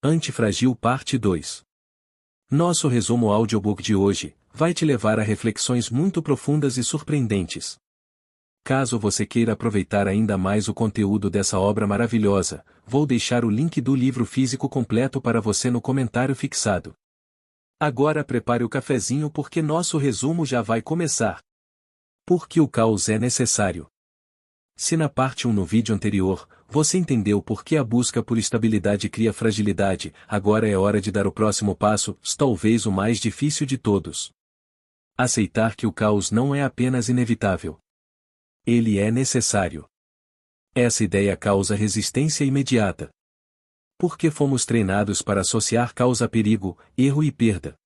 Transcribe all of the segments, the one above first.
Antifrágil Parte 2. Nosso resumo audiobook de hoje vai te levar a reflexões muito profundas e surpreendentes. Caso você queira aproveitar ainda mais o conteúdo dessa obra maravilhosa, vou deixar o link do livro físico completo para você no comentário fixado. Agora prepare o cafezinho porque nosso resumo já vai começar. Por que o caos é necessário? Se na parte 1 no vídeo anterior, você entendeu por que a busca por estabilidade cria fragilidade, agora é hora de dar o próximo passo, talvez o mais difícil de todos. Aceitar que o caos não é apenas inevitável. Ele é necessário. Essa ideia causa resistência imediata. Porque fomos treinados para associar caos a perigo, erro e perda.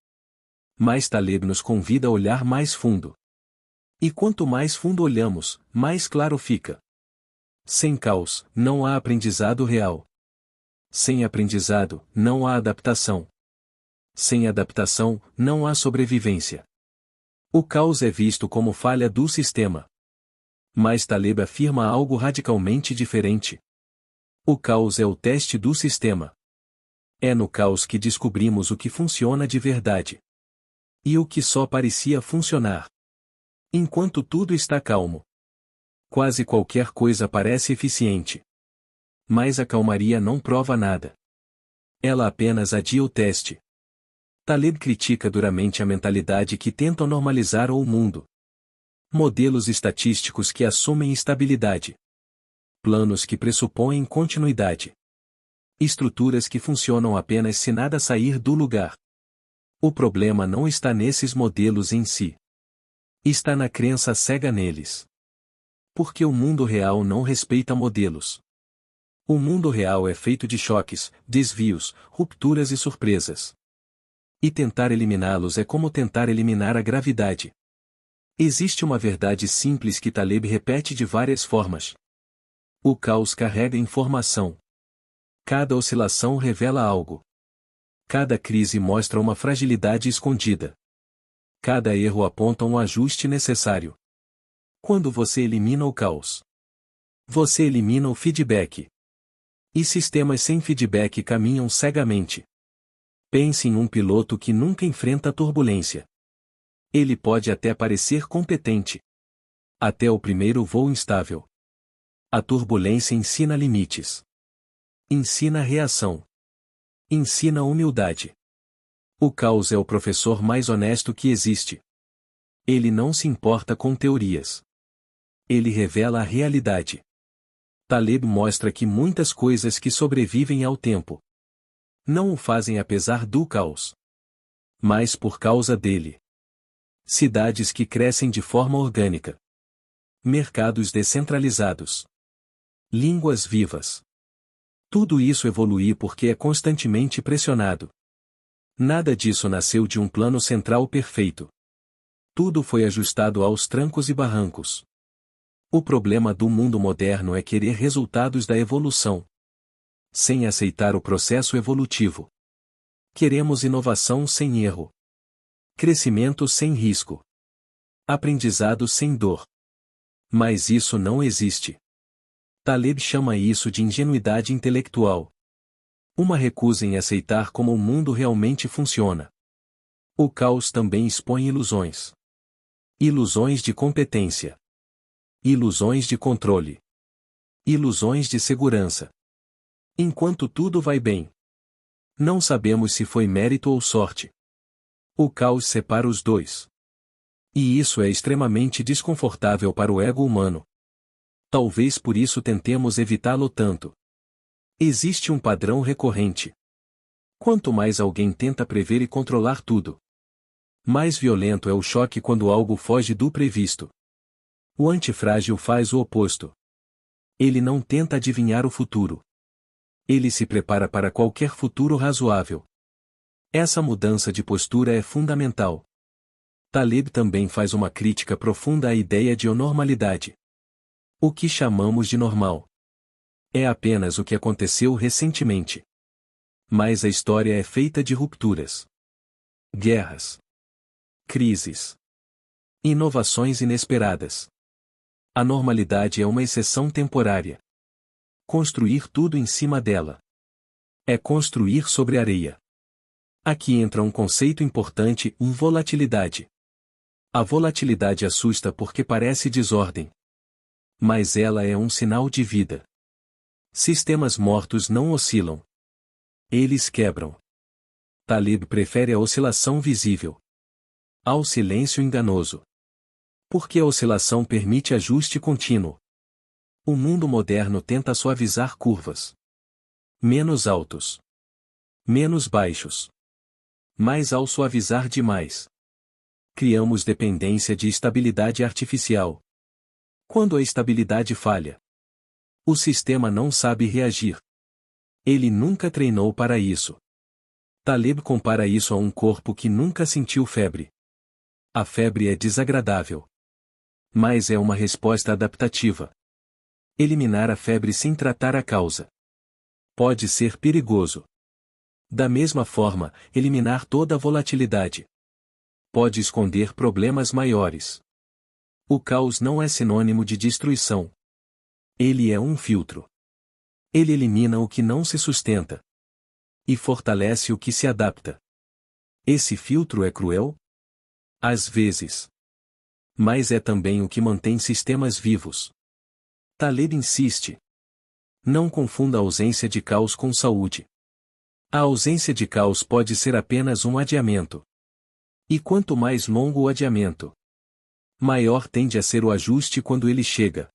Mas Taleb nos convida a olhar mais fundo. E quanto mais fundo olhamos, mais claro fica. Sem caos, não há aprendizado real. Sem aprendizado, não há adaptação. Sem adaptação, não há sobrevivência. O caos é visto como falha do sistema. Mas Taleb afirma algo radicalmente diferente. O caos é o teste do sistema. É no caos que descobrimos o que funciona de verdade. E o que só parecia funcionar. Enquanto tudo está calmo, quase qualquer coisa parece eficiente. Mas a calmaria não prova nada. Ela apenas adia o teste. Taleb critica duramente a mentalidade que tenta normalizar o mundo. Modelos estatísticos que assumem estabilidade. Planos que pressupõem continuidade. Estruturas que funcionam apenas se nada sair do lugar. O problema não está nesses modelos em si. Está na crença cega neles. Porque o mundo real não respeita modelos. O mundo real é feito de choques, desvios, rupturas e surpresas. E tentar eliminá-los é como tentar eliminar a gravidade. Existe uma verdade simples que Taleb repete de várias formas. O caos carrega informação. Cada oscilação revela algo. Cada crise mostra uma fragilidade escondida. Cada erro aponta um ajuste necessário. Quando você elimina o caos, você elimina o feedback. E sistemas sem feedback caminham cegamente. Pense em um piloto que nunca enfrenta turbulência. Ele pode até parecer competente. Até o primeiro voo instável. A turbulência ensina limites. Ensina reação. Ensina humildade. O caos é o professor mais honesto que existe. Ele não se importa com teorias. Ele revela a realidade. Taleb mostra que muitas coisas que sobrevivem ao tempo não o fazem apesar do caos, mas por causa dele. Cidades que crescem de forma orgânica. Mercados descentralizados. Línguas vivas. Tudo isso evolui porque é constantemente pressionado. Nada disso nasceu de um plano central perfeito. Tudo foi ajustado aos trancos e barrancos. O problema do mundo moderno é querer resultados da evolução, sem aceitar o processo evolutivo. Queremos inovação sem erro. Crescimento sem risco. Aprendizado sem dor. Mas isso não existe. Taleb chama isso de ingenuidade intelectual. Uma recusa em aceitar como o mundo realmente funciona. O caos também expõe ilusões. Ilusões de competência. Ilusões de controle. Ilusões de segurança. Enquanto tudo vai bem, não sabemos se foi mérito ou sorte. O caos separa os dois. E isso é extremamente desconfortável para o ego humano. Talvez por isso tentemos evitá-lo tanto. Existe um padrão recorrente. Quanto mais alguém tenta prever e controlar tudo, mais violento é o choque quando algo foge do previsto. O antifrágil faz o oposto. Ele não tenta adivinhar o futuro. Ele se prepara para qualquer futuro razoável. Essa mudança de postura é fundamental. Taleb também faz uma crítica profunda à ideia de anormalidade. O que chamamos de normal é apenas o que aconteceu recentemente. Mas a história é feita de rupturas, guerras, crises, inovações inesperadas. A normalidade é uma exceção temporária. Construir tudo em cima dela É construir sobre areia. Aqui entra um conceito importante, volatilidade. A volatilidade assusta porque parece desordem. Mas ela é um sinal de vida. Sistemas mortos não oscilam. Eles quebram. Taleb prefere a oscilação visível ao silêncio enganoso. Porque a oscilação permite ajuste contínuo. O mundo moderno tenta suavizar curvas. Menos altos. Menos baixos. Mas ao suavizar demais, criamos dependência de estabilidade artificial. Quando a estabilidade falha, o sistema não sabe reagir. Ele nunca treinou para isso. Taleb compara isso a um corpo que nunca sentiu febre. A febre é desagradável. Mas é uma resposta adaptativa. Eliminar a febre sem tratar a causa pode ser perigoso. Da mesma forma, eliminar toda a volatilidade pode esconder problemas maiores. O caos não é sinônimo de destruição. Ele é um filtro. Ele elimina o que não se sustenta e fortalece o que se adapta. Esse filtro é cruel? Às vezes. Mas é também o que mantém sistemas vivos. Taleb insiste. Não confunda a ausência de caos com saúde. A ausência de caos pode ser apenas um adiamento. E quanto mais longo o adiamento, maior tende a ser o ajuste quando ele chega.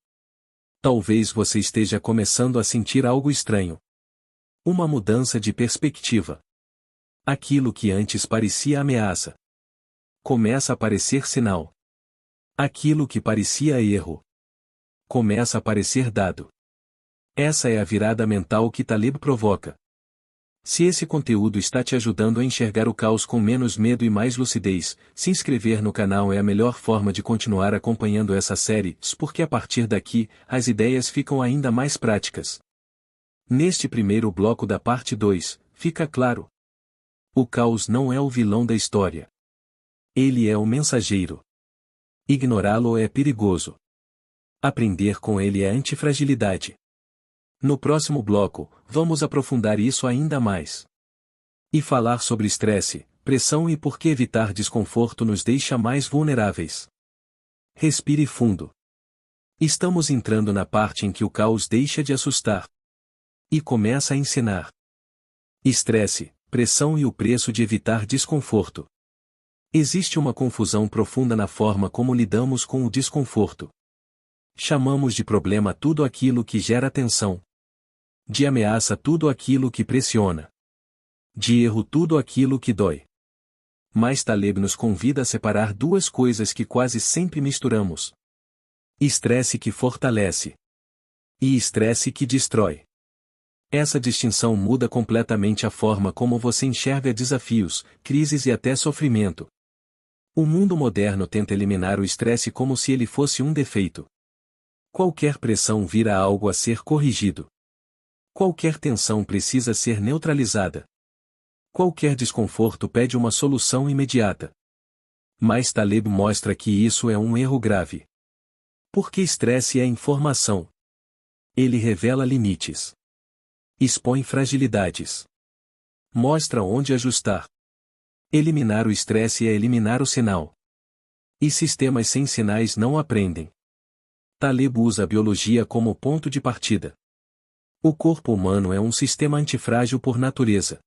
Talvez você esteja começando a sentir algo estranho. Uma mudança de perspectiva. Aquilo que antes parecia ameaça começa a parecer sinal. Aquilo que parecia erro começa a parecer dado. Essa é a virada mental que Taleb provoca. Se esse conteúdo está te ajudando a enxergar o caos com menos medo e mais lucidez, se inscrever no canal é a melhor forma de continuar acompanhando essa série, porque a partir daqui, as ideias ficam ainda mais práticas. Neste primeiro bloco da parte 2, fica claro: o caos não é o vilão da história. Ele é o mensageiro. Ignorá-lo é perigoso. Aprender com ele é antifragilidade. No próximo bloco, vamos aprofundar isso ainda mais. E falar sobre estresse, pressão e por que evitar desconforto nos deixa mais vulneráveis. Respire fundo. Estamos entrando na parte em que o caos deixa de assustar e começa a ensinar. Estresse, pressão e o preço de evitar desconforto. Existe uma confusão profunda na forma como lidamos com o desconforto. Chamamos de problema tudo aquilo que gera tensão. De ameaça tudo aquilo que pressiona. De erro tudo aquilo que dói. Mas Taleb nos convida a separar duas coisas que quase sempre misturamos: estresse que fortalece e estresse que destrói. Essa distinção muda completamente a forma como você enxerga desafios, crises e até sofrimento. O mundo moderno tenta eliminar o estresse como se ele fosse um defeito. Qualquer pressão vira algo a ser corrigido. Qualquer tensão precisa ser neutralizada. Qualquer desconforto pede uma solução imediata. Mas Taleb mostra que isso é um erro grave. Porque estresse é informação. Ele revela limites. Expõe fragilidades. Mostra onde ajustar. Eliminar o estresse é eliminar o sinal. E sistemas sem sinais não aprendem. Taleb usa a biologia como ponto de partida. O corpo humano é um sistema antifrágil por natureza.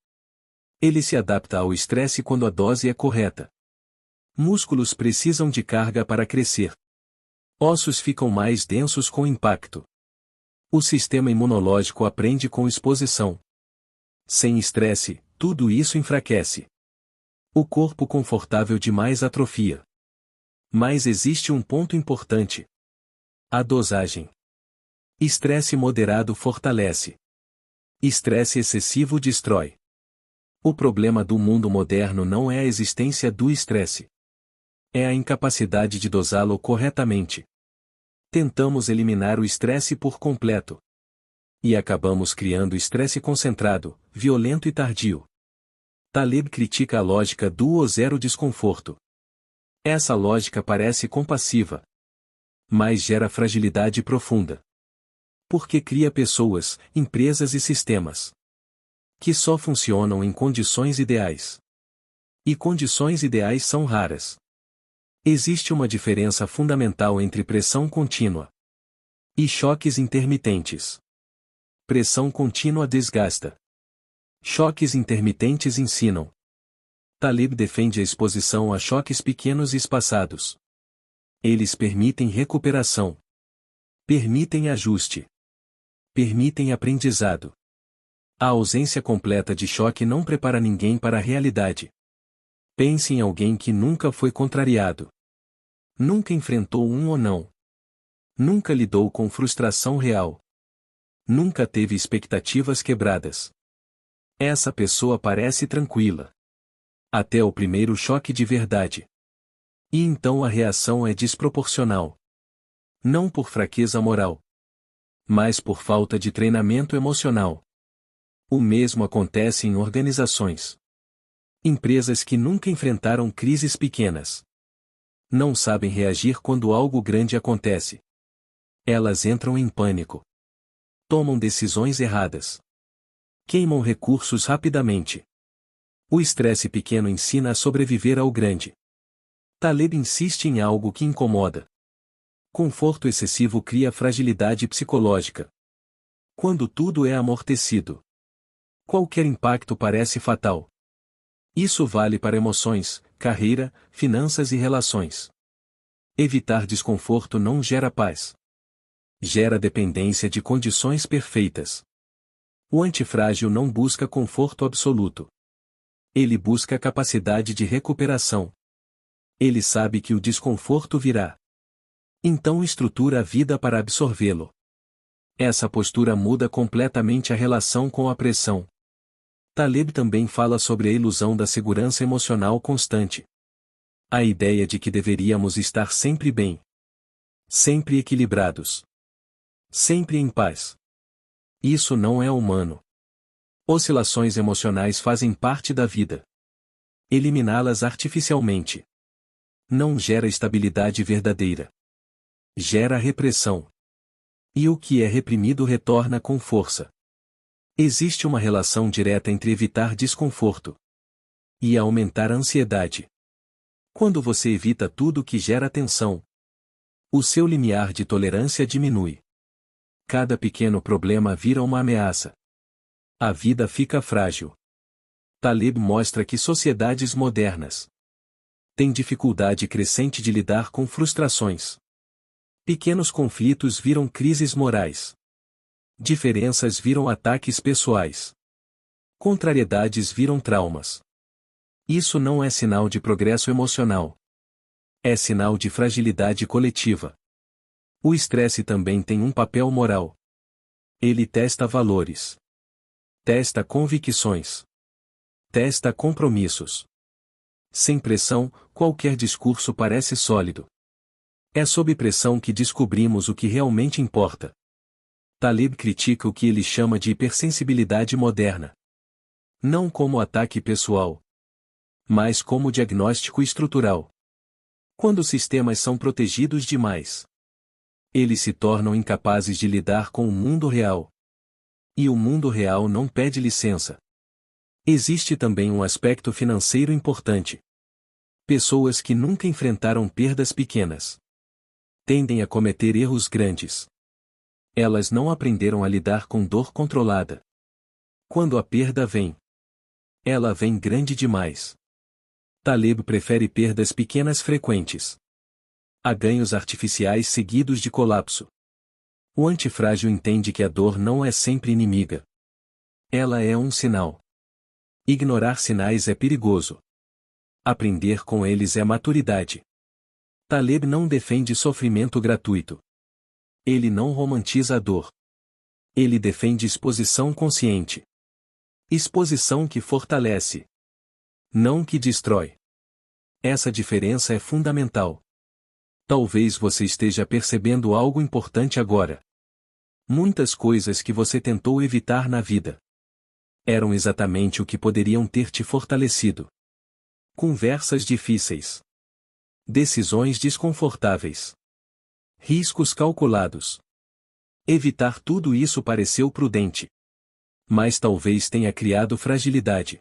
Ele se adapta ao estresse quando a dose é correta. Músculos precisam de carga para crescer. Ossos ficam mais densos com impacto. O sistema imunológico aprende com exposição. Sem estresse, tudo isso enfraquece. O corpo confortável demais atrofia. Mas existe um ponto importante: a dosagem. Estresse moderado fortalece. Estresse excessivo destrói. O problema do mundo moderno não é a existência do estresse. É a incapacidade de dosá-lo corretamente. Tentamos eliminar o estresse por completo. E acabamos criando estresse concentrado, violento e tardio. Taleb critica a lógica do ou zero desconforto. Essa lógica parece compassiva, mas gera fragilidade profunda. Porque cria pessoas, empresas e sistemas que só funcionam em condições ideais. E condições ideais são raras. Existe uma diferença fundamental entre pressão contínua e choques intermitentes. Pressão contínua desgasta. Choques intermitentes ensinam. Taleb defende a exposição a choques pequenos e espaçados. Eles permitem recuperação. Permitem ajuste. Permitem aprendizado. A ausência completa de choque não prepara ninguém para a realidade. Pense em alguém que nunca foi contrariado. Nunca enfrentou um ou não. Nunca lidou com frustração real. Nunca teve expectativas quebradas. Essa pessoa parece tranquila. Até o primeiro choque de verdade. E então a reação é desproporcional. Não por fraqueza moral, mas por falta de treinamento emocional. O mesmo acontece em organizações. Empresas que nunca enfrentaram crises pequenas. Não sabem reagir quando algo grande acontece. Elas entram em pânico. Tomam decisões erradas. Queimam recursos rapidamente. O estresse pequeno ensina a sobreviver ao grande. Taleb insiste em algo que incomoda. Conforto excessivo cria fragilidade psicológica. Quando tudo é amortecido, qualquer impacto parece fatal. Isso vale para emoções, carreira, finanças e relações. Evitar desconforto não gera paz. Gera dependência de condições perfeitas. O antifrágil não busca conforto absoluto. Ele busca capacidade de recuperação. Ele sabe que o desconforto virá. Então estrutura a vida para absorvê-lo. Essa postura muda completamente a relação com a pressão. Taleb também fala sobre a ilusão da segurança emocional constante. A ideia de que deveríamos estar sempre bem. Sempre equilibrados. Sempre em paz. Isso não é humano. Oscilações emocionais fazem parte da vida. Eliminá-las artificialmente não gera estabilidade verdadeira. Gera repressão. E o que é reprimido retorna com força. Existe uma relação direta entre evitar desconforto e aumentar a ansiedade. Quando você evita tudo que gera tensão, o seu limiar de tolerância diminui. Cada pequeno problema vira uma ameaça. A vida fica frágil. Taleb mostra que sociedades modernas têm dificuldade crescente de lidar com frustrações. Pequenos conflitos viram crises morais. Diferenças viram ataques pessoais. Contrariedades viram traumas. Isso não é sinal de progresso emocional. É sinal de fragilidade coletiva. O estresse também tem um papel moral. Ele testa valores. Testa convicções. Testa compromissos. Sem pressão, qualquer discurso parece sólido. É sob pressão que descobrimos o que realmente importa. Taleb critica o que ele chama de hipersensibilidade moderna. Não como ataque pessoal, mas como diagnóstico estrutural. Quando sistemas são protegidos demais, eles se tornam incapazes de lidar com o mundo real. E o mundo real não pede licença. Existe também um aspecto financeiro importante. Pessoas que nunca enfrentaram perdas pequenas tendem a cometer erros grandes. Elas não aprenderam a lidar com dor controlada. Quando a perda vem, ela vem grande demais. Taleb prefere perdas pequenas frequentes a ganhos artificiais seguidos de colapso. O antifrágil entende que a dor não é sempre inimiga. Ela é um sinal. Ignorar sinais é perigoso. Aprender com eles é maturidade. Taleb não defende sofrimento gratuito. Ele não romantiza a dor. Ele defende exposição consciente. Exposição que fortalece, não que destrói. Essa diferença é fundamental. Talvez você esteja percebendo algo importante agora. Muitas coisas que você tentou evitar na vida eram exatamente o que poderiam ter te fortalecido. Conversas difíceis. Decisões desconfortáveis. Riscos calculados. Evitar tudo isso pareceu prudente. Mas talvez tenha criado fragilidade.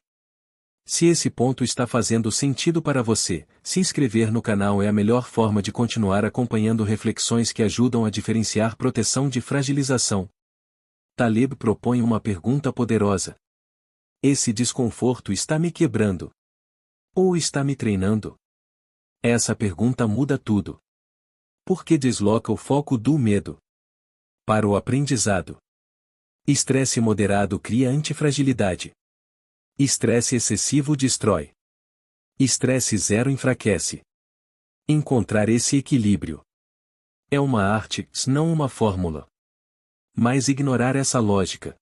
Se esse ponto está fazendo sentido para você, se inscrever no canal é a melhor forma de continuar acompanhando reflexões que ajudam a diferenciar proteção de fragilização. Taleb propõe uma pergunta poderosa. Esse desconforto está me quebrando? Ou está me treinando? Essa pergunta muda tudo. Porque desloca o foco do medo para o aprendizado. Estresse moderado cria antifragilidade. Estresse excessivo destrói. Estresse zero enfraquece. Encontrar esse equilíbrio é uma arte, não uma fórmula. Mas ignorar essa lógica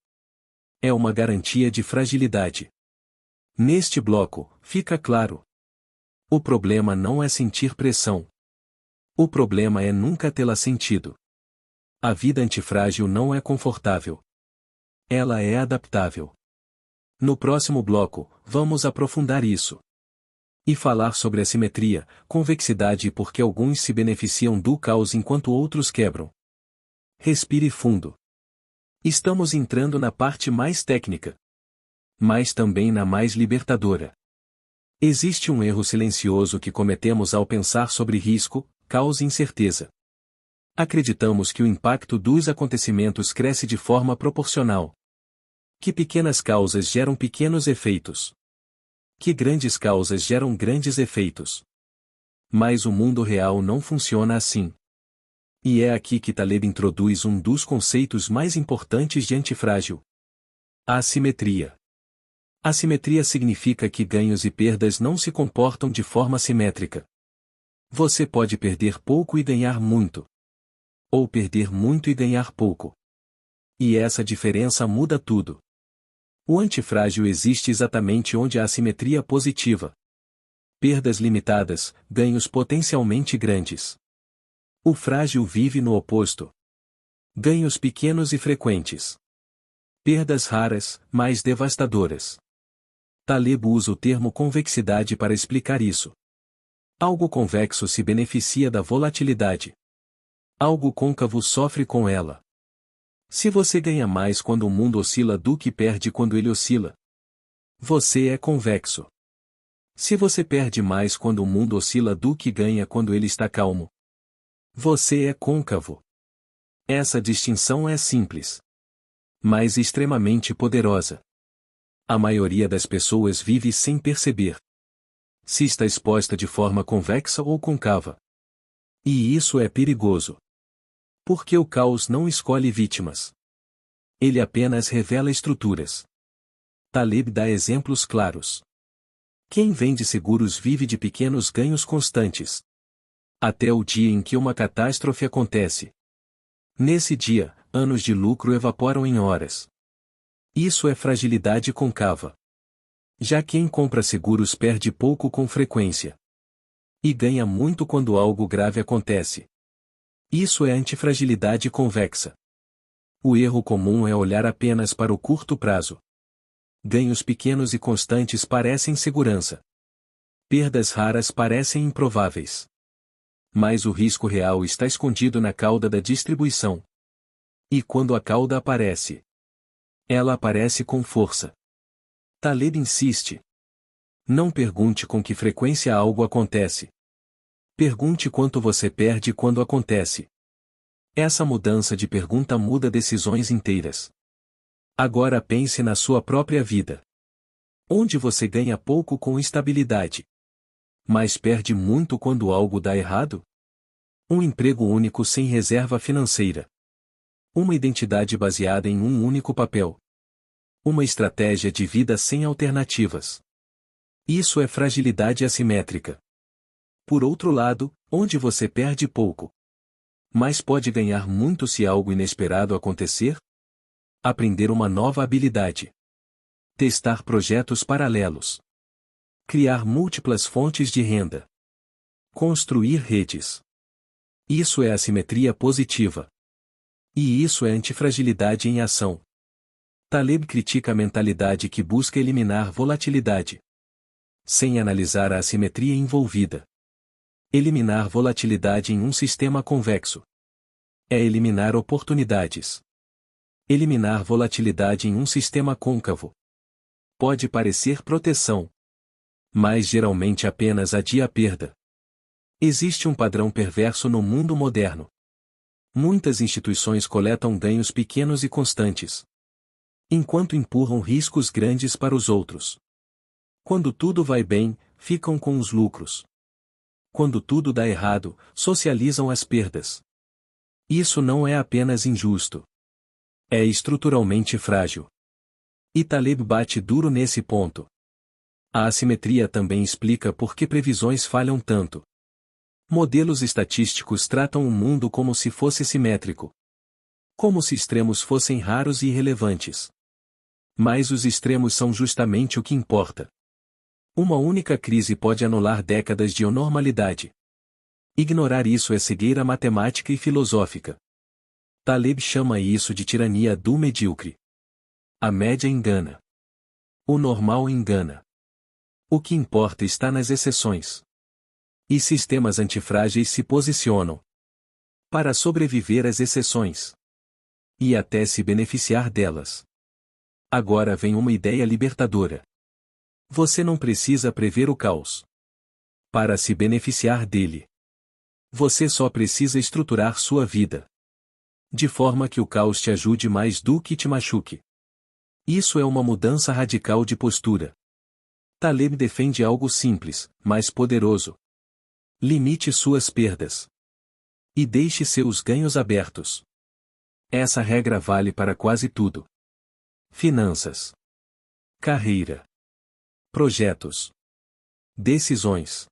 é uma garantia de fragilidade. Neste bloco, fica claro. O problema não é sentir pressão. O problema é nunca tê-la sentido. A vida antifrágil não é confortável. Ela é adaptável. No próximo bloco, vamos aprofundar isso. E falar sobre assimetria, convexidade e por que alguns se beneficiam do caos enquanto outros quebram. Respire fundo. Estamos entrando na parte mais técnica, mas também na mais libertadora. Existe um erro silencioso que cometemos ao pensar sobre risco, caos e incerteza. Acreditamos que o impacto dos acontecimentos cresce de forma proporcional. Que pequenas causas geram pequenos efeitos. Que grandes causas geram grandes efeitos. Mas o mundo real não funciona assim. E é aqui que Taleb introduz um dos conceitos mais importantes de antifrágil: a assimetria. Assimetria significa que ganhos e perdas não se comportam de forma simétrica. Você pode perder pouco e ganhar muito. Ou perder muito e ganhar pouco. E essa diferença muda tudo. O antifrágil existe exatamente onde há assimetria positiva. Perdas limitadas, ganhos potencialmente grandes. O frágil vive no oposto. Ganhos pequenos e frequentes. Perdas raras, mais devastadoras. Taleb usa o termo convexidade para explicar isso. Algo convexo se beneficia da volatilidade. Algo côncavo sofre com ela. Se você ganha mais quando o mundo oscila do que perde quando ele oscila, você é convexo. Se você perde mais quando o mundo oscila do que ganha quando ele está calmo, você é côncavo. Essa distinção é simples, mas extremamente poderosa. A maioria das pessoas vive sem perceber se está exposta de forma convexa ou côncava. E isso é perigoso. Porque o caos não escolhe vítimas. Ele apenas revela estruturas. Taleb dá exemplos claros. Quem vende seguros vive de pequenos ganhos constantes. Até o dia em que uma catástrofe acontece. Nesse dia, anos de lucro evaporam em horas. Isso é fragilidade côncava. Já quem compra seguros perde pouco com frequência. E ganha muito quando algo grave acontece. Isso é antifragilidade convexa. O erro comum é olhar apenas para o curto prazo. Ganhos pequenos e constantes parecem segurança. Perdas raras parecem improváveis. Mas o risco real está escondido na cauda da distribuição. E quando a cauda aparece, ela aparece com força. Taleb insiste. Não pergunte com que frequência algo acontece. Pergunte quanto você perde quando acontece. Essa mudança de pergunta muda decisões inteiras. Agora pense na sua própria vida. Onde você ganha pouco com estabilidade, mas perde muito quando algo dá errado? Um emprego único sem reserva financeira. Uma identidade baseada em um único papel. Uma estratégia de vida sem alternativas. Isso é fragilidade assimétrica. Por outro lado, onde você perde pouco, mas pode ganhar muito se algo inesperado acontecer? Aprender uma nova habilidade. Testar projetos paralelos. Criar múltiplas fontes de renda. Construir redes. Isso é assimetria positiva. E isso é antifragilidade em ação. Taleb critica a mentalidade que busca eliminar volatilidade, sem analisar a assimetria envolvida. Eliminar volatilidade em um sistema convexo é eliminar oportunidades. Eliminar volatilidade em um sistema côncavo. Pode parecer proteção, mas geralmente apenas adia a perda. Existe um padrão perverso no mundo moderno. Muitas instituições coletam ganhos pequenos e constantes, enquanto empurram riscos grandes para os outros. Quando tudo vai bem, ficam com os lucros. Quando tudo dá errado, socializam as perdas. Isso não é apenas injusto. É estruturalmente frágil. E Taleb bate duro nesse ponto. A assimetria também explica por que previsões falham tanto. Modelos estatísticos tratam o mundo como se fosse simétrico. Como se extremos fossem raros e irrelevantes. Mas os extremos são justamente o que importa. Uma única crise pode anular décadas de anormalidade. Ignorar isso é cegueira matemática e filosófica. Taleb chama isso de tirania do medíocre. A média engana. O normal engana. O que importa está nas exceções. E sistemas antifrágeis se posicionam para sobreviver às exceções e até se beneficiar delas. Agora vem uma ideia libertadora. Você não precisa prever o caos para se beneficiar dele. Você só precisa estruturar sua vida de forma que o caos te ajude mais do que te machuque. Isso é uma mudança radical de postura. Taleb defende algo simples, mas poderoso. Limite suas perdas. E deixe seus ganhos abertos. Essa regra vale para quase tudo. Finanças. Carreira. Projetos. Decisões.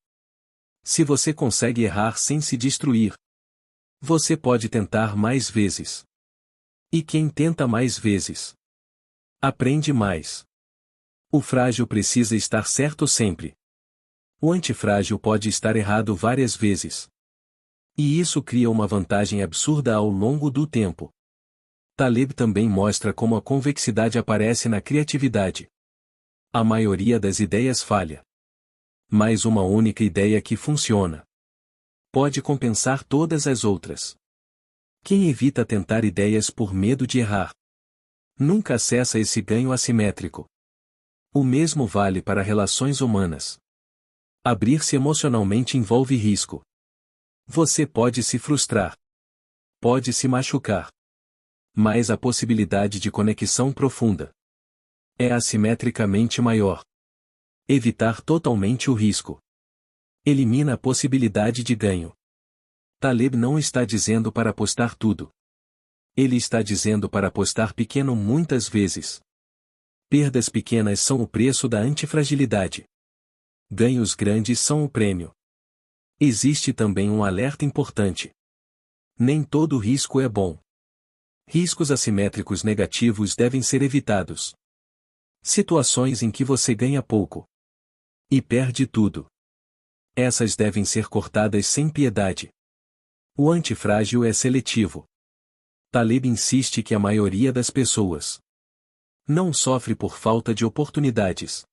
Se você consegue errar sem se destruir, você pode tentar mais vezes. E quem tenta mais vezes, aprende mais. O frágil precisa estar certo sempre. O antifrágil pode estar errado várias vezes. E isso cria uma vantagem absurda ao longo do tempo. Taleb também mostra como a convexidade aparece na criatividade. A maioria das ideias falha. Mas uma única ideia que funciona pode compensar todas as outras. Quem evita tentar ideias por medo de errar, nunca acessa esse ganho assimétrico. O mesmo vale para relações humanas. Abrir-se emocionalmente envolve risco. Você pode se frustrar. Pode se machucar. Mas a possibilidade de conexão profunda é assimetricamente maior. Evitar totalmente o risco elimina a possibilidade de ganho. Taleb não está dizendo para apostar tudo. Ele está dizendo para apostar pequeno muitas vezes. Perdas pequenas são o preço da antifragilidade. Ganhos grandes são o prêmio. Existe também um alerta importante. Nem todo risco é bom. Riscos assimétricos negativos devem ser evitados. Situações em que você ganha pouco e perde tudo. Essas devem ser cortadas sem piedade. O antifrágil é seletivo. Taleb insiste que a maioria das pessoas não sofre por falta de oportunidades,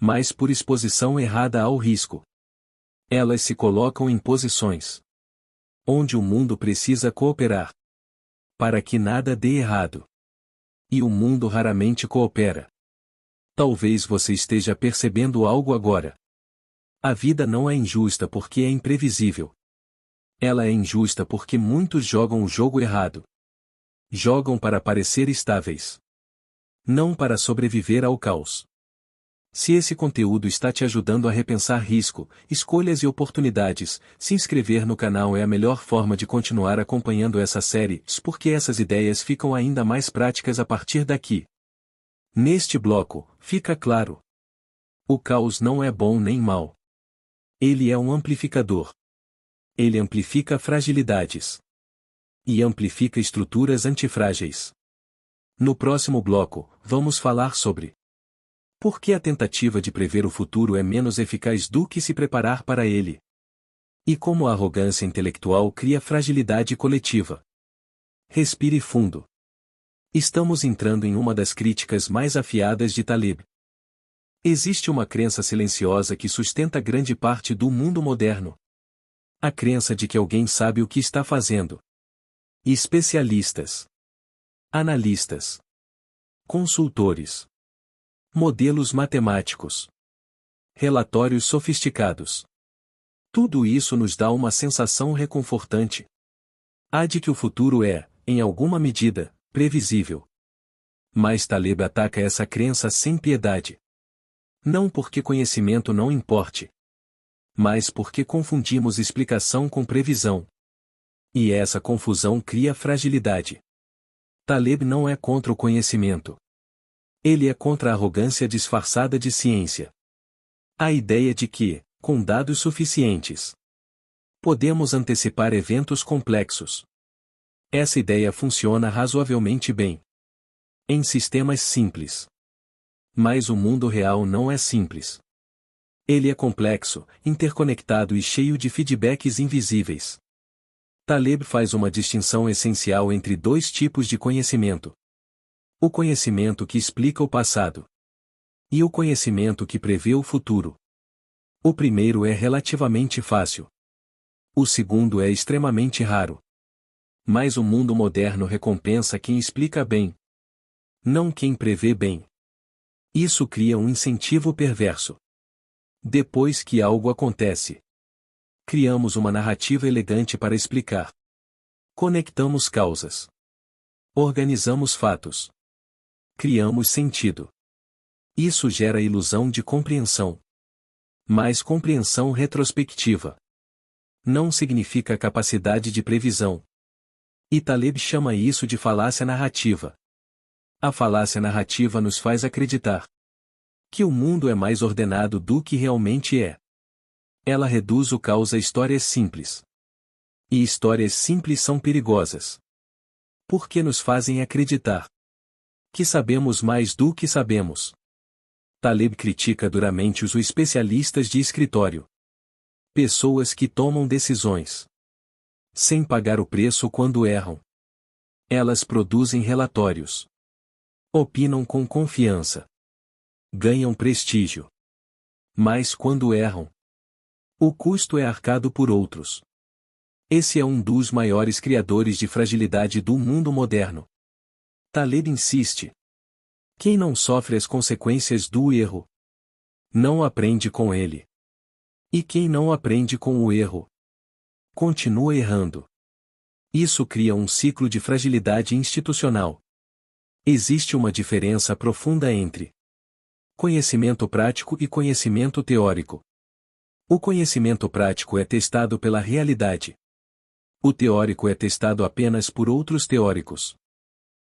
mas por exposição errada ao risco. Elas se colocam em posições onde o mundo precisa cooperar para que nada dê errado. E o mundo raramente coopera. Talvez você esteja percebendo algo agora. A vida não é injusta porque é imprevisível. Ela é injusta porque muitos jogam o jogo errado. Jogam para parecer estáveis, não para sobreviver ao caos. Se esse conteúdo está te ajudando a repensar risco, escolhas e oportunidades, se inscrever no canal é a melhor forma de continuar acompanhando essa série, porque essas ideias ficam ainda mais práticas a partir daqui. Neste bloco, fica claro: o caos não é bom nem mau. Ele é um amplificador. Ele amplifica fragilidades e amplifica estruturas antifrágeis. No próximo bloco, vamos falar sobre por que a tentativa de prever o futuro é menos eficaz do que se preparar para ele, e como a arrogância intelectual cria fragilidade coletiva. Respire fundo. Estamos entrando em uma das críticas mais afiadas de Taleb. Existe uma crença silenciosa que sustenta grande parte do mundo moderno. A crença de que alguém sabe o que está fazendo. Especialistas analistas, consultores, modelos matemáticos, relatórios sofisticados. Tudo isso nos dá uma sensação reconfortante. A de que o futuro é, em alguma medida, previsível. Mas Taleb ataca essa crença sem piedade. Não porque conhecimento não importe, mas porque confundimos explicação com previsão. E essa confusão cria fragilidade. Taleb não é contra o conhecimento. Ele é contra a arrogância disfarçada de ciência. A ideia de que, com dados suficientes, podemos antecipar eventos complexos. Essa ideia funciona razoavelmente bem em sistemas simples. Mas o mundo real não é simples. Ele é complexo, interconectado e cheio de feedbacks invisíveis. Taleb faz uma distinção essencial entre dois tipos de conhecimento: o conhecimento que explica o passado e o conhecimento que prevê o futuro. O primeiro é relativamente fácil. O segundo é extremamente raro. Mas o mundo moderno recompensa quem explica bem, não quem prevê bem. Isso cria um incentivo perverso. Depois que algo acontece, criamos uma narrativa elegante para explicar. Conectamos causas. Organizamos fatos. Criamos sentido. Isso gera ilusão de compreensão. Mas compreensão retrospectiva não significa capacidade de previsão. E Taleb chama isso de falácia narrativa. A falácia narrativa nos faz acreditar que o mundo é mais ordenado do que realmente é. Ela reduz o caos a histórias simples. E histórias simples são perigosas, porque nos fazem acreditar que sabemos mais do que sabemos. Taleb critica duramente os especialistas de escritório. Pessoas que tomam decisões sem pagar o preço quando erram. Elas produzem relatórios. Opinam com confiança. Ganham prestígio. Mas quando erram, o custo é arcado por outros. Esse é um dos maiores criadores de fragilidade do mundo moderno. Taleb insiste: quem não sofre as consequências do erro, não aprende com ele. E quem não aprende com o erro, continua errando. Isso cria um ciclo de fragilidade institucional. Existe uma diferença profunda entre conhecimento prático e conhecimento teórico. O conhecimento prático é testado pela realidade. O teórico é testado apenas por outros teóricos.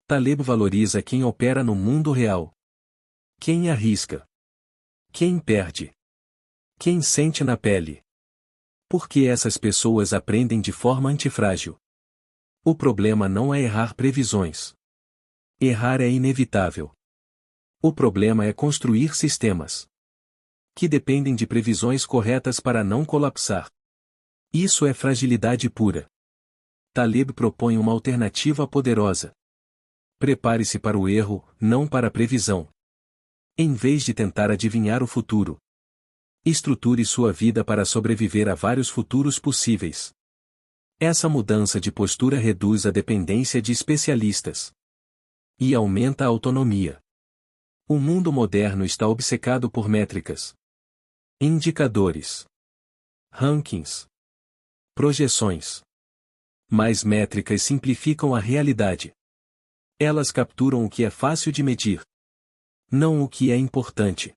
Taleb valoriza quem opera no mundo real. Quem arrisca. Quem perde. Quem sente na pele. Porque essas pessoas aprendem de forma antifrágil. O problema não é errar previsões. Errar é inevitável. O problema é construir sistemas que dependem de previsões corretas para não colapsar. Isso é fragilidade pura. Taleb propõe uma alternativa poderosa. Prepare-se para o erro, não para a previsão. Em vez de tentar adivinhar o futuro, estruture sua vida para sobreviver a vários futuros possíveis. Essa mudança de postura reduz a dependência de especialistas e aumenta a autonomia. O mundo moderno está obcecado por métricas, indicadores, rankings, projeções. Mas métricas simplificam a realidade. Elas capturam o que é fácil de medir, não o que é importante.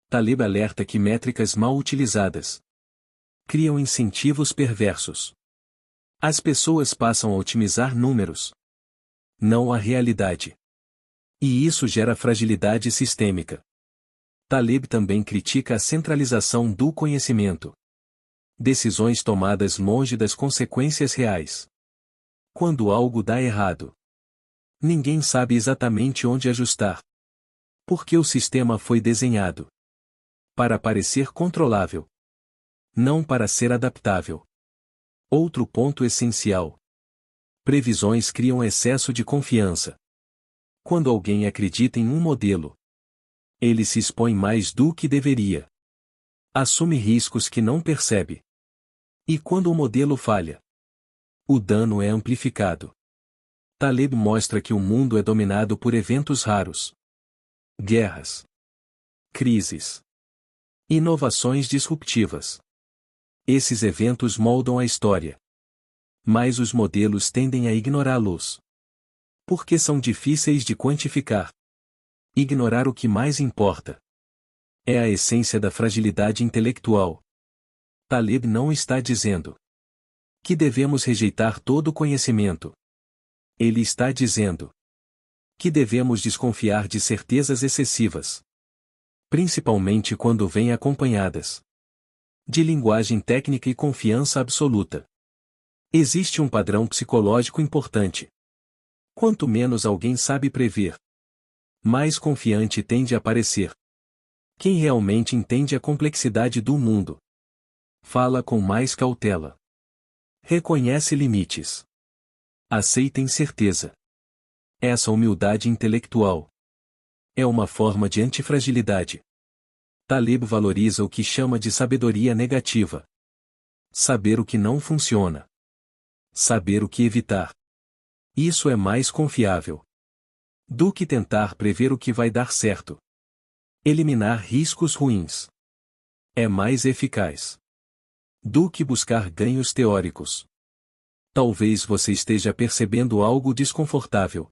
Taleb alerta que métricas mal utilizadas criam incentivos perversos. As pessoas passam a otimizar números, não a realidade. E isso gera fragilidade sistêmica. Taleb também critica a centralização do conhecimento. Decisões tomadas longe das consequências reais. Quando algo dá errado, ninguém sabe exatamente onde ajustar. Porque o sistema foi desenhado para parecer controlável, não para ser adaptável. Outro ponto essencial: previsões criam excesso de confiança. Quando alguém acredita em um modelo, ele se expõe mais do que deveria. Assume riscos que não percebe. E quando o modelo falha, o dano é amplificado. Taleb mostra que o mundo é dominado por eventos raros. Guerras. Crises. Inovações disruptivas. Esses eventos moldam a história. Mas os modelos tendem a ignorá-los. Porque são difíceis de quantificar. Ignorar o que mais importa. É a essência da fragilidade intelectual. Taleb não está dizendo que devemos rejeitar todo o conhecimento. Ele está dizendo que devemos desconfiar de certezas excessivas. Principalmente quando vêm acompanhadas de linguagem técnica e confiança absoluta. Existe um padrão psicológico importante. Quanto menos alguém sabe prever, mais confiante tende a parecer. Quem realmente entende a complexidade do mundo fala com mais cautela. Reconhece limites. Aceita incerteza. Essa humildade intelectual é uma forma de antifragilidade. Taleb valoriza o que chama de sabedoria negativa. Saber o que não funciona. Saber o que evitar. Isso é mais confiável do que tentar prever o que vai dar certo. Eliminar riscos ruins é mais eficaz do que buscar ganhos teóricos. Talvez você esteja percebendo algo desconfortável.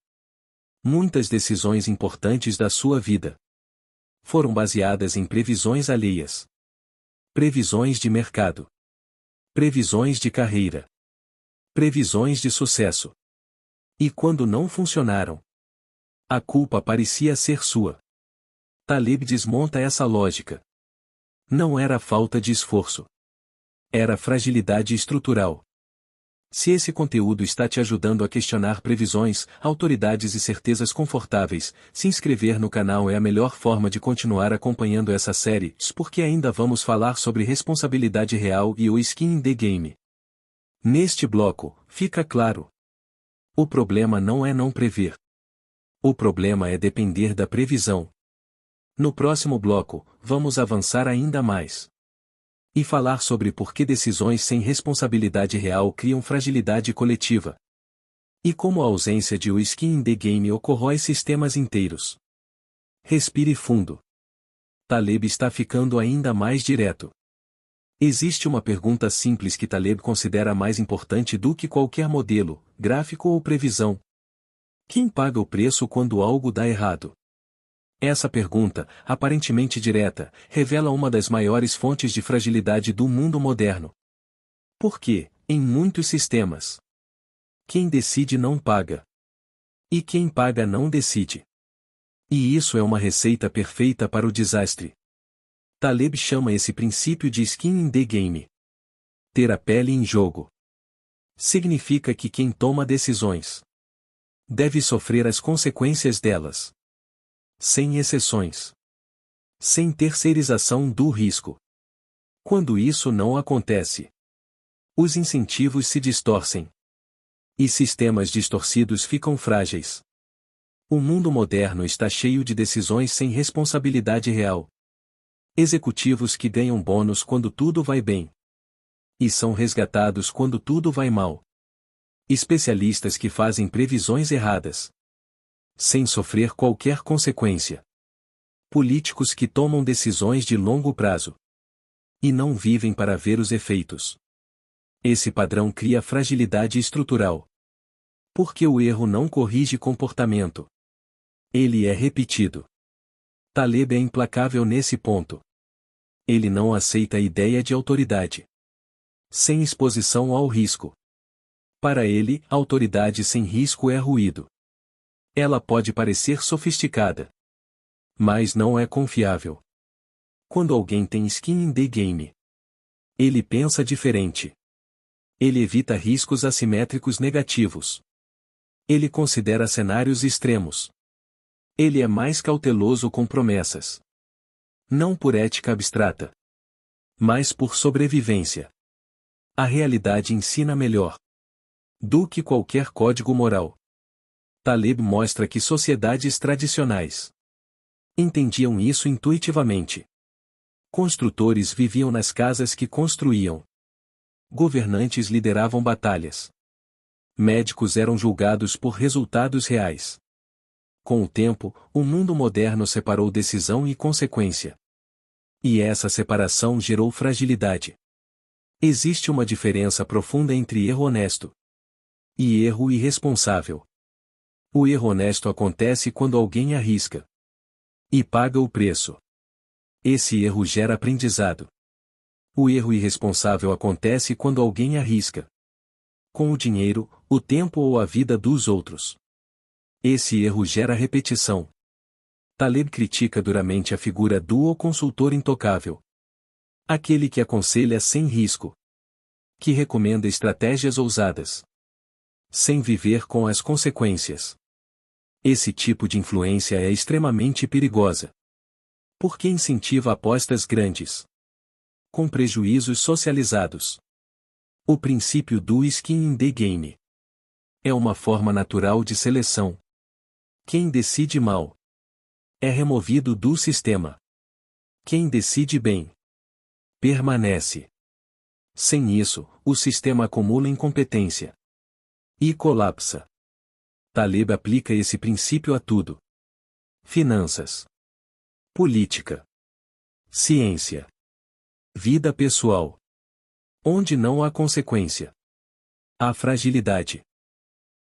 Muitas decisões importantes da sua vida foram baseadas em previsões alheias. Previsões de mercado. Previsões de carreira. Previsões de sucesso. E quando não funcionaram, a culpa parecia ser sua. Taleb desmonta essa lógica. Não era falta de esforço. Era fragilidade estrutural. Se esse conteúdo está te ajudando a questionar previsões, autoridades e certezas confortáveis, se inscrever no canal é a melhor forma de continuar acompanhando essa série, porque ainda vamos falar sobre responsabilidade real e o skin in the game. Neste bloco, fica claro. O problema não é não prever. O problema é depender da previsão. No próximo bloco, vamos avançar ainda mais e falar sobre por que decisões sem responsabilidade real criam fragilidade coletiva. E como a ausência de o skin in the game corrói sistemas inteiros. Respire fundo. Taleb está ficando ainda mais direto. Existe uma pergunta simples que Taleb considera mais importante do que qualquer modelo, gráfico ou previsão. Quem paga o preço quando algo dá errado? Essa pergunta, aparentemente direta, revela uma das maiores fontes de fragilidade do mundo moderno. Porque, em muitos sistemas, quem decide não paga. E quem paga não decide. E isso é uma receita perfeita para o desastre. Taleb chama esse princípio de skin in the game. Ter a pele em jogo. Significa que quem toma decisões deve sofrer as consequências delas. Sem exceções. Sem terceirização do risco. Quando isso não acontece, os incentivos se distorcem. E sistemas distorcidos ficam frágeis. O mundo moderno está cheio de decisões sem responsabilidade real. Executivos que ganham bônus quando tudo vai bem. E são resgatados quando tudo vai mal. Especialistas que fazem previsões erradas, sem sofrer qualquer consequência. Políticos que tomam decisões de longo prazo e não vivem para ver os efeitos. Esse padrão cria fragilidade estrutural. Porque o erro não corrige comportamento. Ele é repetido. Taleb é implacável nesse ponto. Ele não aceita a ideia de autoridade sem exposição ao risco. Para ele, autoridade sem risco é ruído. Ela pode parecer sofisticada, mas não é confiável. Quando alguém tem skin in the game, ele pensa diferente. Ele evita riscos assimétricos negativos. Ele considera cenários extremos. Ele é mais cauteloso com promessas. Não por ética abstrata, mas por sobrevivência. A realidade ensina melhor do que qualquer código moral. Taleb mostra que sociedades tradicionais entendiam isso intuitivamente. Construtores viviam nas casas que construíam. Governantes lideravam batalhas. Médicos eram julgados por resultados reais. Com o tempo, o mundo moderno separou decisão e consequência. E essa separação gerou fragilidade. Existe uma diferença profunda entre erro honesto e erro irresponsável. O erro honesto acontece quando alguém arrisca e paga o preço. Esse erro gera aprendizado. O erro irresponsável acontece quando alguém arrisca com o dinheiro, o tempo ou a vida dos outros. Esse erro gera repetição. Taleb critica duramente a figura do consultor intocável. Aquele que aconselha sem risco. Que recomenda estratégias ousadas. Sem viver com as consequências. Esse tipo de influência é extremamente perigosa. Porque incentiva apostas grandes. Com prejuízos socializados. O princípio do skin in the game. É uma forma natural de seleção. Quem decide mal é removido do sistema. Quem decide bem permanece. Sem isso, o sistema acumula incompetência e colapsa. Taleb aplica esse princípio a tudo: finanças, política, ciência, vida pessoal. Onde não há consequência, há fragilidade.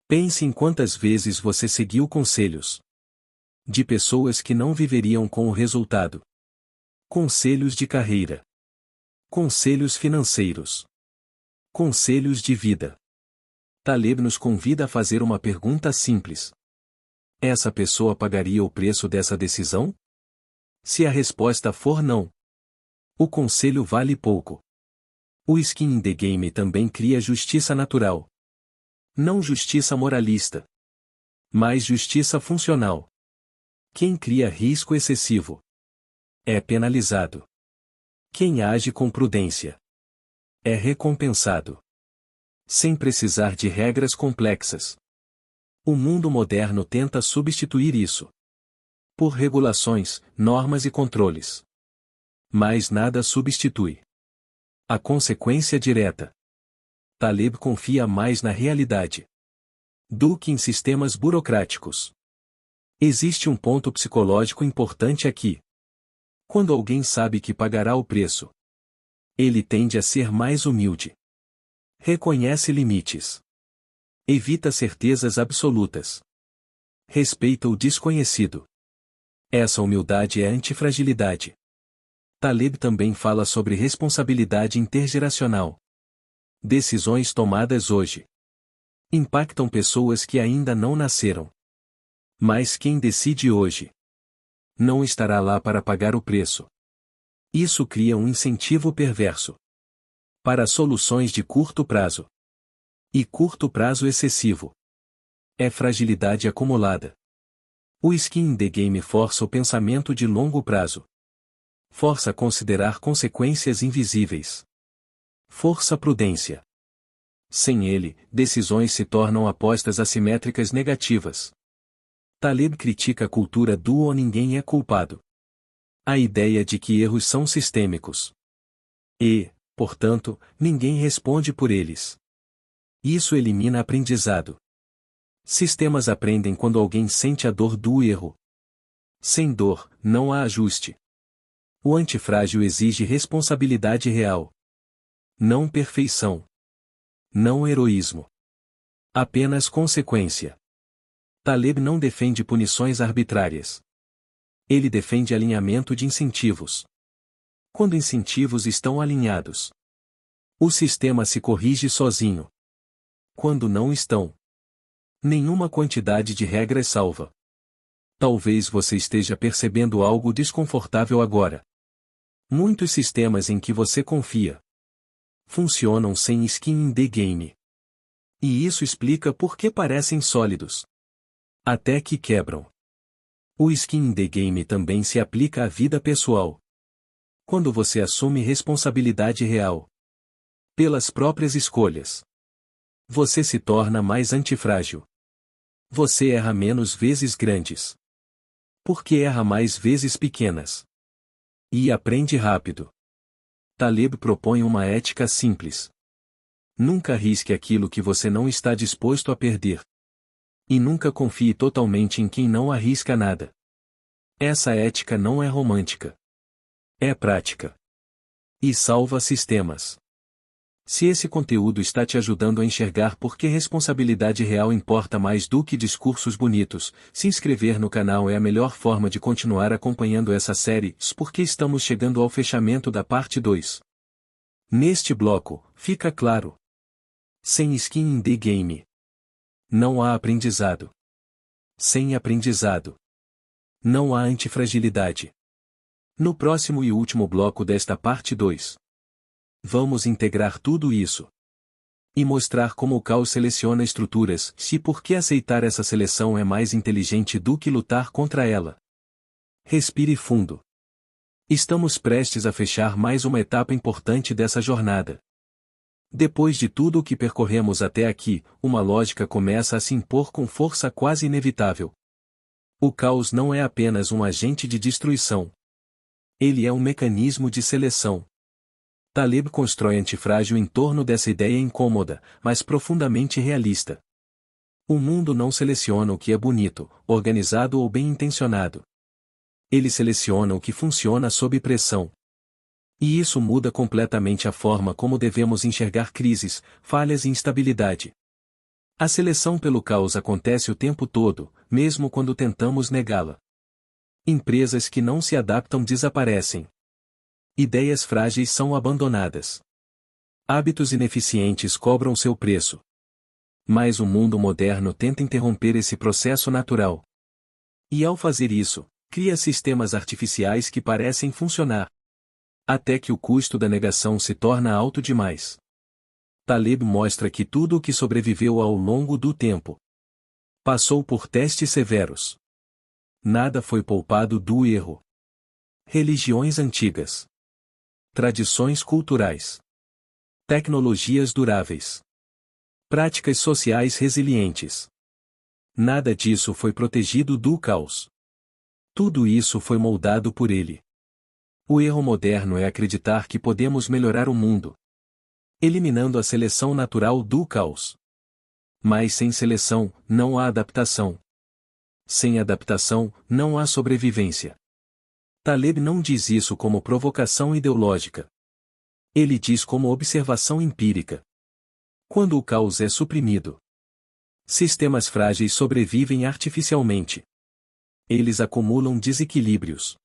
Pense em quantas vezes você seguiu conselhos de pessoas que não viveriam com o resultado. Conselhos de carreira. Conselhos financeiros. Conselhos de vida. Taleb nos convida a fazer uma pergunta simples. Essa pessoa pagaria o preço dessa decisão? Se a resposta for não, o conselho vale pouco. O skin in the game também cria justiça natural. Não justiça moralista, mas justiça funcional. Quem cria risco excessivo é penalizado. Quem age com prudência é recompensado. Sem precisar de regras complexas. O mundo moderno tenta substituir isso por regulações, normas e controles. Mas nada substitui a consequência direta. Taleb confia mais na realidade do que em sistemas burocráticos. Existe um ponto psicológico importante aqui. Quando alguém sabe que pagará o preço, ele tende a ser mais humilde. Reconhece limites. Evita certezas absolutas. Respeita o desconhecido. Essa humildade é antifragilidade. Taleb também fala sobre responsabilidade intergeracional. Decisões tomadas hoje impactam pessoas que ainda não nasceram. Mas quem decide hoje não estará lá para pagar o preço. Isso cria um incentivo perverso para soluções de curto prazo. E curto prazo excessivo é fragilidade acumulada. O skin in the game força o pensamento de longo prazo. Força a considerar consequências invisíveis. Força a prudência. Sem ele, decisões se tornam apostas assimétricas negativas. Taleb critica a cultura do ou ninguém é culpado. A ideia de que erros são sistêmicos. E, portanto, ninguém responde por eles. Isso elimina aprendizado. Sistemas aprendem quando alguém sente a dor do erro. Sem dor, não há ajuste. O antifrágil exige responsabilidade real. Não perfeição. Não heroísmo. Apenas consequência. Taleb não defende punições arbitrárias. Ele defende alinhamento de incentivos. Quando incentivos estão alinhados, o sistema se corrige sozinho. Quando não estão, nenhuma quantidade de regras salva. Talvez você esteja percebendo algo desconfortável agora. Muitos sistemas em que você confia funcionam sem skin in the game. E isso explica por que parecem sólidos, até que quebram. O skin in the game também se aplica à vida pessoal. Quando você assume responsabilidade real pelas próprias escolhas, você se torna mais antifrágil. Você erra menos vezes grandes, porque erra mais vezes pequenas. E aprende rápido. Taleb propõe uma ética simples. Nunca arrisque aquilo que você não está disposto a perder. E nunca confie totalmente em quem não arrisca nada. Essa ética não é romântica. É prática. E salva sistemas. Se esse conteúdo está te ajudando a enxergar por que responsabilidade real importa mais do que discursos bonitos, se inscrever no canal é a melhor forma de continuar acompanhando essa série, porque estamos chegando ao fechamento da parte 2. Neste bloco, fica claro. Sem skin in the game. Não há aprendizado. Sem aprendizado. Não há antifragilidade. No próximo e último bloco desta parte 2. Vamos integrar tudo isso. E mostrar como o caos seleciona estruturas, e por que aceitar essa seleção é mais inteligente do que lutar contra ela. Respire fundo. Estamos prestes a fechar mais uma etapa importante dessa jornada. Depois de tudo o que percorremos até aqui, uma lógica começa a se impor com força quase inevitável. O caos não é apenas um agente de destruição. Ele é um mecanismo de seleção. Taleb constrói antifrágil em torno dessa ideia incômoda, mas profundamente realista. O mundo não seleciona o que é bonito, organizado ou bem-intencionado. Ele seleciona o que funciona sob pressão. E isso muda completamente a forma como devemos enxergar crises, falhas e instabilidade. A seleção pelo caos acontece o tempo todo, mesmo quando tentamos negá-la. Empresas que não se adaptam desaparecem. Ideias frágeis são abandonadas. Hábitos ineficientes cobram seu preço. Mas o mundo moderno tenta interromper esse processo natural. E ao fazer isso, cria sistemas artificiais que parecem funcionar. Até que o custo da negação se torna alto demais. Taleb mostra que tudo o que sobreviveu ao longo do tempo passou por testes severos. Nada foi poupado do erro. Religiões antigas. Tradições culturais. Tecnologias duráveis. Práticas sociais resilientes. Nada disso foi protegido do caos. Tudo isso foi moldado por ele. O erro moderno é acreditar que podemos melhorar o mundo, eliminando a seleção natural do caos. Mas sem seleção, não há adaptação. Sem adaptação, não há sobrevivência. Taleb não diz isso como provocação ideológica. Ele diz como observação empírica. Quando o caos é suprimido, sistemas frágeis sobrevivem artificialmente. Eles acumulam desequilíbrios.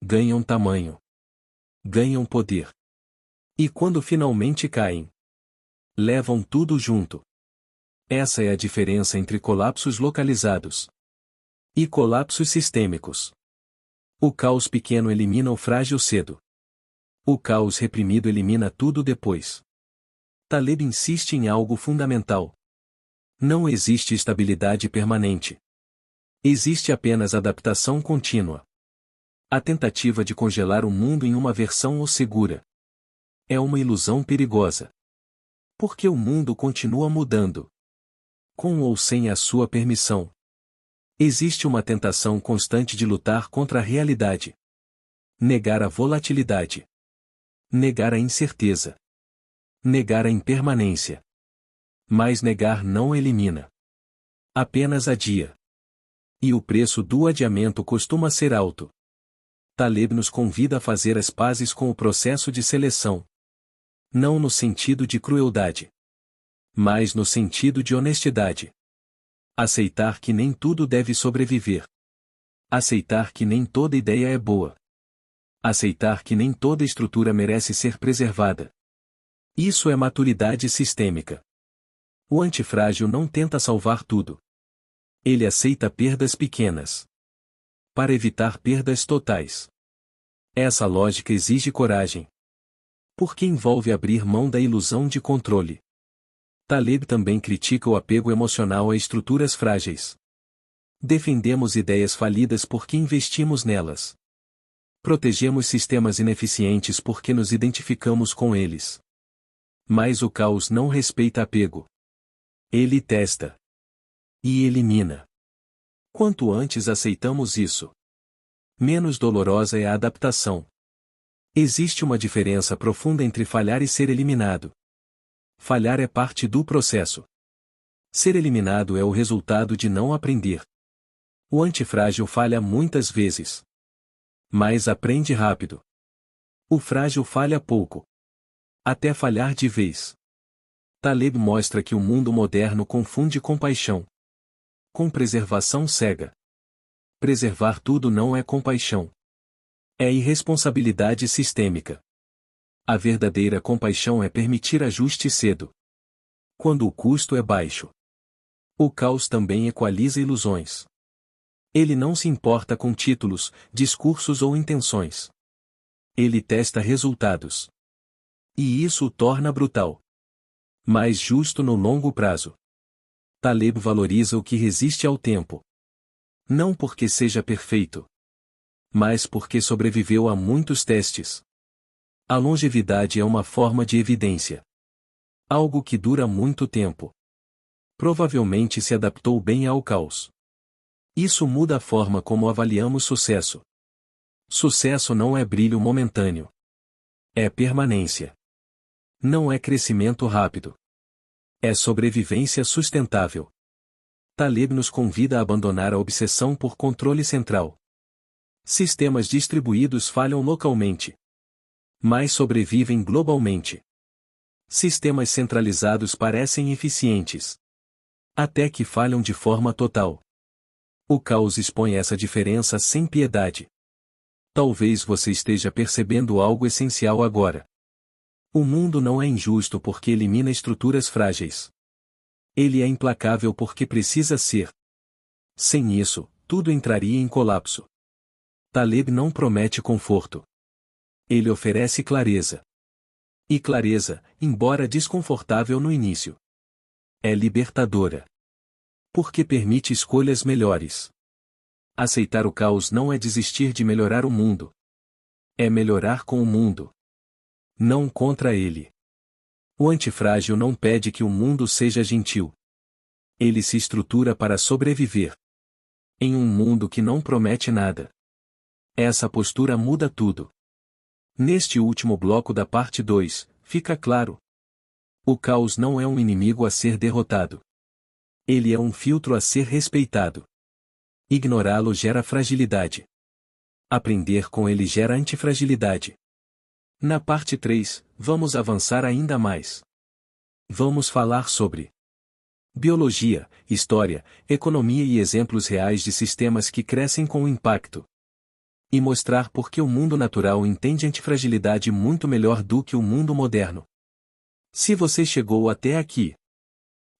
Ganham tamanho. Ganham poder. E quando finalmente caem, levam tudo junto. Essa é a diferença entre colapsos localizados e colapsos sistêmicos. O caos pequeno elimina o frágil cedo. O caos reprimido elimina tudo depois. Taleb insiste em algo fundamental. Não existe estabilidade permanente. Existe apenas adaptação contínua. A tentativa de congelar o mundo em uma versão segura é uma ilusão perigosa. Porque o mundo continua mudando. Com ou sem a sua permissão. Existe uma tentação constante de lutar contra a realidade. Negar a volatilidade. Negar a incerteza. Negar a impermanência. Mas negar não elimina. Apenas adia. E o preço do adiamento costuma ser alto. Taleb nos convida a fazer as pazes com o processo de seleção. Não no sentido de crueldade, mas no sentido de honestidade. Aceitar que nem tudo deve sobreviver. Aceitar que nem toda ideia é boa. Aceitar que nem toda estrutura merece ser preservada. Isso é maturidade sistêmica. O antifrágil não tenta salvar tudo. Ele aceita perdas pequenas para evitar perdas totais. Essa lógica exige coragem, porque envolve abrir mão da ilusão de controle. Taleb também critica o apego emocional a estruturas frágeis. Defendemos ideias falidas porque investimos nelas. Protegemos sistemas ineficientes porque nos identificamos com eles. Mas o caos não respeita apego. Ele testa e elimina. Quanto antes aceitamos isso, menos dolorosa é a adaptação. Existe uma diferença profunda entre falhar e ser eliminado. Falhar é parte do processo. Ser eliminado é o resultado de não aprender. O antifrágil falha muitas vezes, mas aprende rápido. O frágil falha pouco, até falhar de vez. Taleb mostra que o mundo moderno confunde compaixão com preservação cega. Preservar tudo não é compaixão. É irresponsabilidade sistêmica. A verdadeira compaixão é permitir ajuste cedo, quando o custo é baixo. O caos também equaliza ilusões. Ele não se importa com títulos, discursos ou intenções. Ele testa resultados. E isso o torna brutal, mas justo no longo prazo. Taleb valoriza o que resiste ao tempo. Não porque seja perfeito, mas porque sobreviveu a muitos testes. A longevidade é uma forma de evidência. Algo que dura muito tempo. Provavelmente se adaptou bem ao caos. Isso muda a forma como avaliamos sucesso. Sucesso não é brilho momentâneo. É permanência. Não é crescimento rápido. É sobrevivência sustentável. Taleb nos convida a abandonar a obsessão por controle central. Sistemas distribuídos falham localmente, mas sobrevivem globalmente. Sistemas centralizados parecem eficientes, até que falham de forma total. O caos expõe essa diferença sem piedade. Talvez você esteja percebendo algo essencial agora. O mundo não é injusto porque elimina estruturas frágeis. Ele é implacável porque precisa ser. Sem isso, tudo entraria em colapso. Taleb não promete conforto. Ele oferece clareza. E clareza, embora desconfortável no início, é libertadora. Porque permite escolhas melhores. Aceitar o caos não é desistir de melhorar o mundo. É melhorar com o mundo, não contra ele. O antifrágil não pede que o mundo seja gentil. Ele se estrutura para sobreviver em um mundo que não promete nada. Essa postura muda tudo. Neste último bloco da parte 2, fica claro: o caos não é um inimigo a ser derrotado. Ele é um filtro a ser respeitado. Ignorá-lo gera fragilidade. Aprender com ele gera antifragilidade. Na parte 3, vamos avançar ainda mais. Vamos falar sobre biologia, história, economia e exemplos reais de sistemas que crescem com o impacto. E mostrar por que o mundo natural entende antifragilidade muito melhor do que o mundo moderno. Se você chegou até aqui,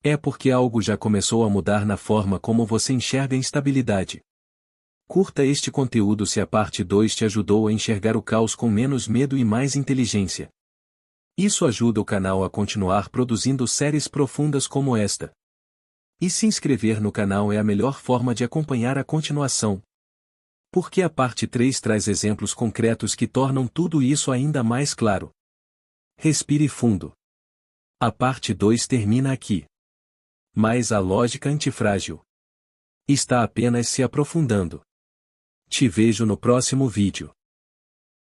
é porque algo já começou a mudar na forma como você enxerga a instabilidade. Curta este conteúdo se a parte 2 te ajudou a enxergar o caos com menos medo e mais inteligência. Isso ajuda o canal a continuar produzindo séries profundas como esta. E se inscrever no canal é a melhor forma de acompanhar a continuação. Porque a parte 3 traz exemplos concretos que tornam tudo isso ainda mais claro. Respire fundo. A parte 2 termina aqui. Mas a lógica antifrágil está apenas se aprofundando. Te vejo no próximo vídeo.